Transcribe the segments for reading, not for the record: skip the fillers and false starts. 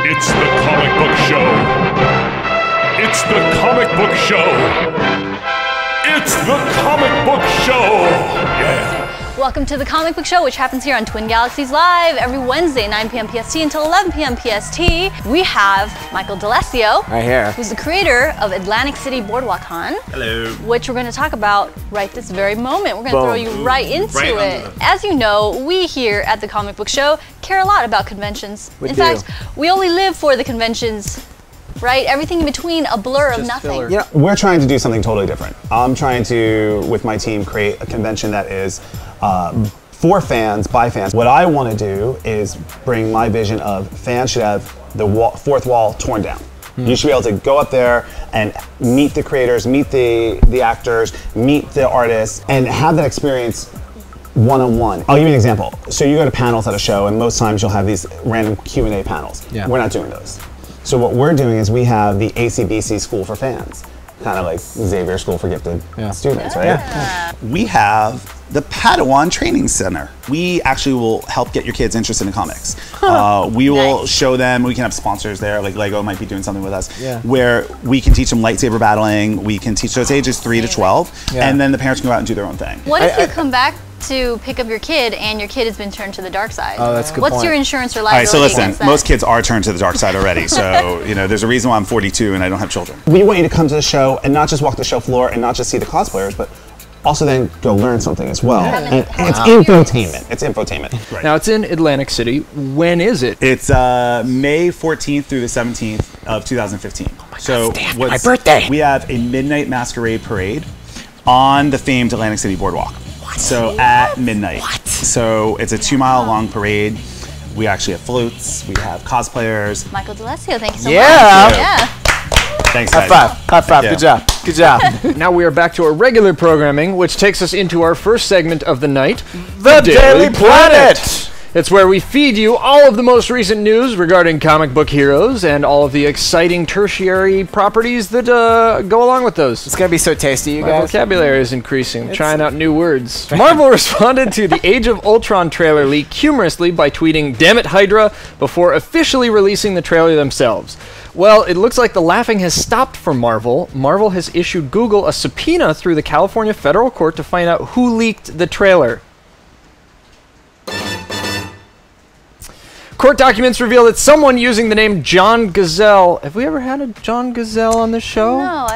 It's the comic book show. It's the comic book show. It's the comic book show. Yeah. Welcome to the Comic Book Show, which happens here on Twin Galaxies Live every Wednesday, 9 p.m. PST until 11 p.m. PST. We have Michael D'Alessio, right here, who's the creator of Atlantic City Boardwalk Con. Hello. Which we're going to talk about right this very moment. We're going to throw you right into it. As you know, we here at the Comic Book Show care a lot about conventions. In fact, we only live for the conventions. Right? Everything in between, a blur of nothing. Filler. You know, we're trying to do something totally different. I'm trying to, with my team, create a convention that is for fans, by fans. What I want to do is bring my vision of fans should have the fourth wall torn down. You should be able to go up there and meet the creators, meet the actors, meet the artists, and have that experience one-on-one. I'll give you an example. So you go to panels at a show, and most times you'll have these random Q&A panels. Yeah. We're not doing those. So what we're doing is we have the ACBC School for Fans, kind of like Xavier School for Gifted students, right? Yeah. We have the Padawan Training Center. We actually will help get your kids interested in comics. We will show them, we can have sponsors there, like Lego might be doing something with us, where we can teach them lightsaber battling, we can teach those ages 3 to 12, and then the parents can go out and do their own thing. What if you come back to pick up your kid and your kid has been turned to the dark side? Oh, that's a good What's point. your insurance or liability? All right, so listen, most kids are turned to the dark side already, so you know, there's a reason why I'm 42 and I don't have children. We want you to come to the show and not just walk the show floor and not just see the cosplayers, but also then go learn something as well. And it's infotainment. It's infotainment. Right. Now it's in Atlantic City. When is it? It's May 14th through the 17th of 2015. Oh my God, Stan, my birthday. We have a midnight masquerade parade on the famed Atlantic City Boardwalk. So at midnight. So it's a 2-mile long parade. We actually have floats. We have cosplayers. Michael D'Alessio, thank you so much. Yeah. Thanks, guys. High five. Good job. Good job. Now we are back to our regular programming, which takes us into our first segment of the night, The Daily Planet. It's where we feed you all of the most recent news regarding comic book heroes and all of the exciting tertiary properties that go along with those. It's going to be so tasty, you My guys. vocabulary is increasing. I'm trying out new words. Marvel responded to the Age of Ultron trailer leak humorously by tweeting, "Damn it, Hydra," before officially releasing the trailer themselves. Well, it looks like the laughing has stopped for Marvel. Marvel has issued Google a subpoena through the California federal court to find out who leaked the trailer. Court documents reveal that someone using the name John Gazelle. Have we ever had a John Gazelle on this show? No,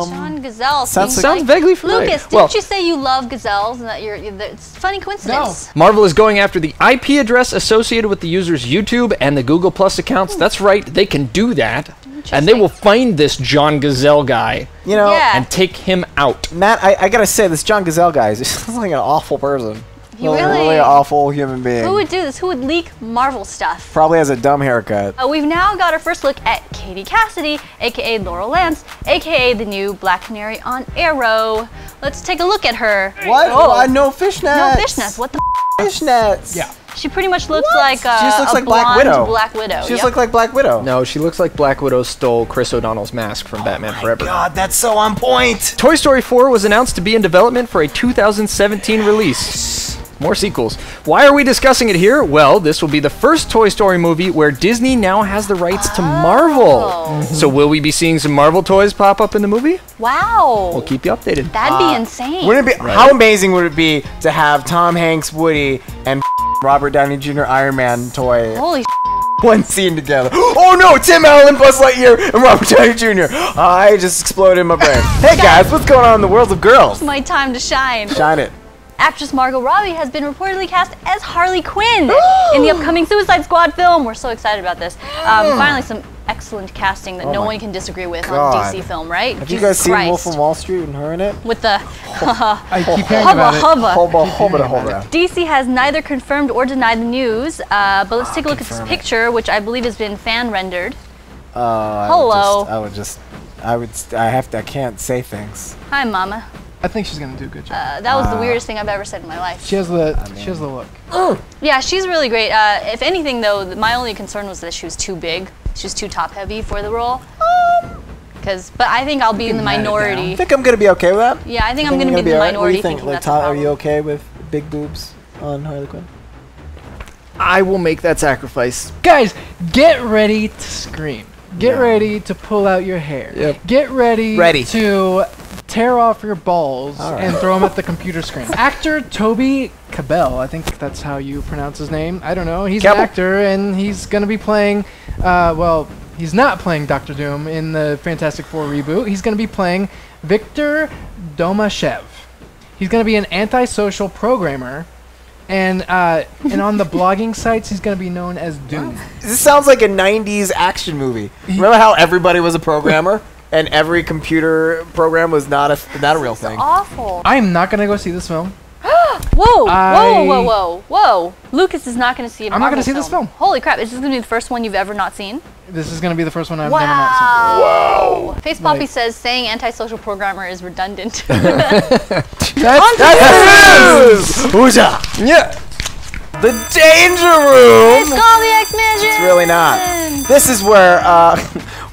John Gazelle sounds vaguely familiar. Lucas, didn't you say you love gazelles and that it's a funny coincidence? No. Marvel is going after the IP address associated with the user's YouTube and the Google Plus accounts. That's right, they can do that. And they will find this John Gazelle guy, you know, and take him out. Matt, I gotta say, this John Gazelle guy is like an awful person. Really an awful human being. Who would do this? Who would leak Marvel stuff? Probably has a dumb haircut. We've now got our first look at Katie Cassidy, aka Laurel Lance, aka the new Black Canary on Arrow. Let's take a look at her. What? Oh. No fishnets. No fishnets. What the fishnets? Yeah. She pretty much looks like she just looks like Black Widow. She just looks like Black Widow. No, she looks like Black Widow stole Chris O'Donnell's mask from Batman Forever. God, that's so on point. Toy Story 4 was announced to be in development for a 2017 release. More sequels. Why are we discussing it here? Well, this will be the first Toy Story movie where Disney now has the rights to Marvel. So will we be seeing some Marvel toys pop up in the movie? Wow. We'll keep you updated. That'd be insane. Wouldn't it be? Right. How amazing would it be to have Tom Hanks, Woody, and Robert Downey Jr. Iron Man toy? Holy one scene together. Oh no, Tim Allen, Buzz Lightyear, and Robert Downey Jr. I just exploded in my brain. Hey guys, what's going on in the world of girls? It's my time to shine. Shine it. Actress Margot Robbie has been reportedly cast as Harley Quinn in the upcoming Suicide Squad film. We're so excited about this. Finally, some excellent casting that no one can disagree with on DC film, right? Have you guys seen Wolf of Wall Street and her in it? With the I keep hearing about it. DC has neither confirmed or denied the news, but let's take a look at this picture, which I believe has been fan rendered. Hello. I can't say things. Hi, Mama. I think she's gonna do a good job. That was the weirdest thing I've ever said in my life. She has the look. Yeah, she's really great. If anything, though, my only concern was that she was too big. She was too top-heavy for the role. But I think I'll be in the minority. I think I'm gonna be okay with that. Yeah, I think I'm gonna be in the minority. What do you think? Like, are you okay with big boobs on Harley Quinn? I will make that sacrifice. Guys, get ready to scream. Get ready to pull out your hair. Yep. Get ready to tear off your balls and throw them at the computer screen. Actor Toby Cabell, I think that's how you pronounce his name. I don't know. He's an actor, and he's going to be playing, well, he's not playing Doctor Doom in the Fantastic Four reboot. He's going to be playing Victor Domashev. He's going to be an antisocial programmer. And on the blogging sites, he's going to be known as Doom. This sounds like a 90s action movie. Remember how everybody was a programmer? And every computer program was not a real thing. Awful. I am not going to go see this film. Whoa. Lucas is not going to see a Marvel I'm not going to see this film. Holy crap. Is this going to be the first one you've ever not seen? This is going to be the first one I've never not seen. Wow. Face Poppy says saying antisocial programmer is redundant. That's yeah. The Danger Room. It's called the X-Mansion. It's really not. This is where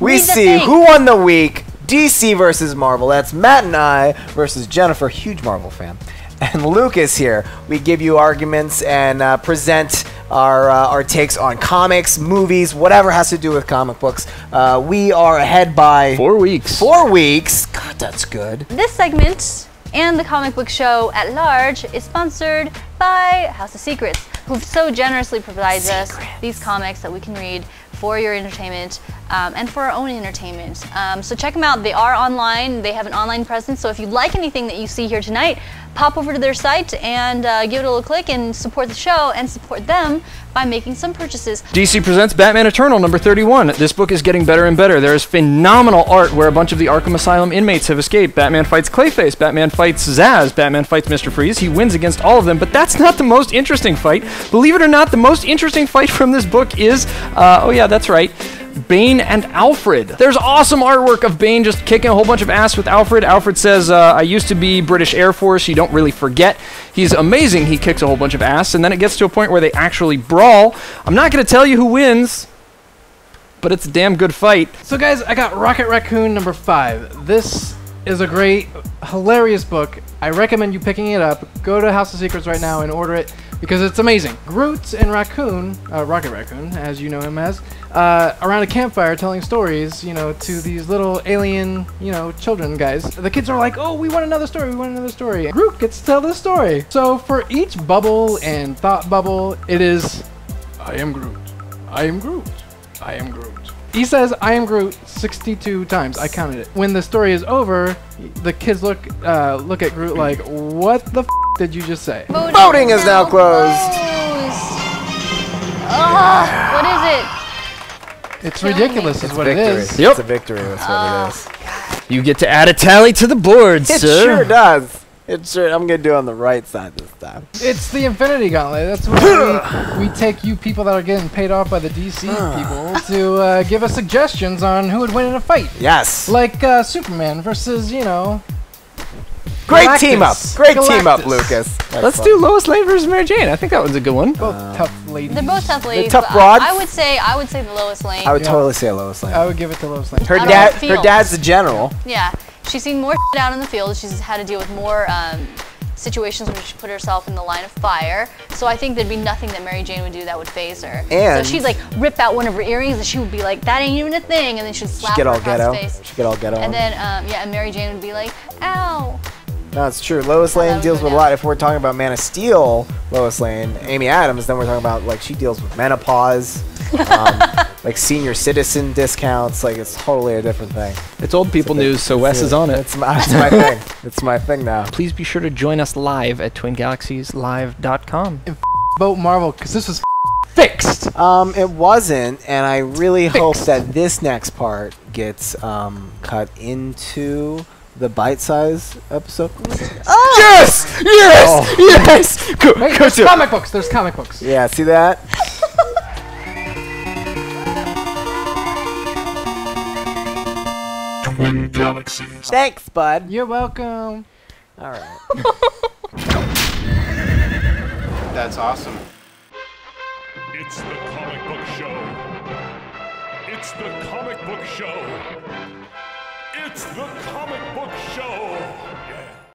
we see who won the week. DC versus Marvel. That's Matt and I versus Jennifer, huge Marvel fan, and Lucas here. We give you arguments and present our takes on comics, movies, whatever has to do with comic books. We are ahead by 4 weeks. 4 weeks. God, that's good. This segment and the comic book show at large is sponsored by House of Secrets, who so generously provides us these comics that we can read for your entertainment and for our own entertainment. So check them out. They are online. They have an online presence. So if you like anything that you see here tonight, pop over to their site and give it a little click and support the show and support them by making some purchases. DC presents Batman Eternal number 31. This book is getting better and better. There is phenomenal art where a bunch of the Arkham Asylum inmates have escaped. Batman fights Clayface, Batman fights Zsasz, Batman fights Mr. Freeze. He wins against all of them, but that's not the most interesting fight. Believe it or not, the most interesting fight from this book is, oh yeah, that's right, Bane and Alfred. There's awesome artwork of Bane just kicking a whole bunch of ass with Alfred. Alfred says, I used to be British Air Force. You don't really forget. He's amazing. He kicks a whole bunch of ass, and then it gets to a point where they actually brawl. I'm not going to tell you who wins, but it's a damn good fight. So guys, I got Rocket Raccoon number 5. This is a great, hilarious book. I recommend you picking it up. Go to House of Secrets right now and order it because it's amazing. Groot and Raccoon, Rocket Raccoon, as you know him as, around a campfire telling stories, you know, to these little alien, you know, children guys. The kids are like, oh, we want another story, we want another story. Groot gets to tell this story. So for each bubble and thought bubble, it is, I am Groot, I am Groot, I am Groot. He says, I am Groot 62 times. I counted it. When the story is over, the kids look at Groot like, what the f did you just say? Voting is now closed. What is it? It's ridiculous is what it is. Yep. It's a victory, that's what it is. You get to add a tally to the board, It sir. sure does. It sure. I'm gonna do it on the right side this time. It's the Infinity Gauntlet. That's why we take you people that are getting paid off by the DC people to give us suggestions on who would win in a fight. Yes. Like Superman versus, you know, Great Galactus. team up. Great team up, Galactus. Lucas. That's Let's fun. do Lois Lane versus Mary Jane. I think that one's a good one. both tough ladies. They're both tough ladies. tough but broads. I would say the Lois Lane. I would totally say Lois Lane. I would give it to Lois Lane. Her Out on dad. the Her field. dad's the general. Yeah, she's seen more out in the field. She's had to deal with more situations where she put herself in the line of fire. So I think there'd be nothing that Mary Jane would do that would faze her. And so she'd like rip out one of her earrings and she would be like, that ain't even a thing, and then she'd slap Get her all across ghetto. the face. She get all ghetto. And then and Mary Jane would be like, ow. No, it's true. Lois that Lane would deals go with a down. lot. If we're talking about Man of Steel, Lois Lane, Amy Adams, then we're talking about like she deals with menopause, like senior citizen discounts. Like it's totally a different thing. It's old people news, so Wes is on it. It's my thing. It's my thing now. Please be sure to join us live at twingalaxieslive.com. Vote Marvel because this was fixed. It wasn't, and I really hope that this next part gets cut into the bite-size episode. Yes! Yes! Yes! Go, Wait, go there's to it. comic books. There's comic books. Yeah, see that? Twin Galaxies. Thanks, bud. You're welcome. All right. That's awesome. It's the comic book show. It's the comic book show. It's the comic book show. Yeah.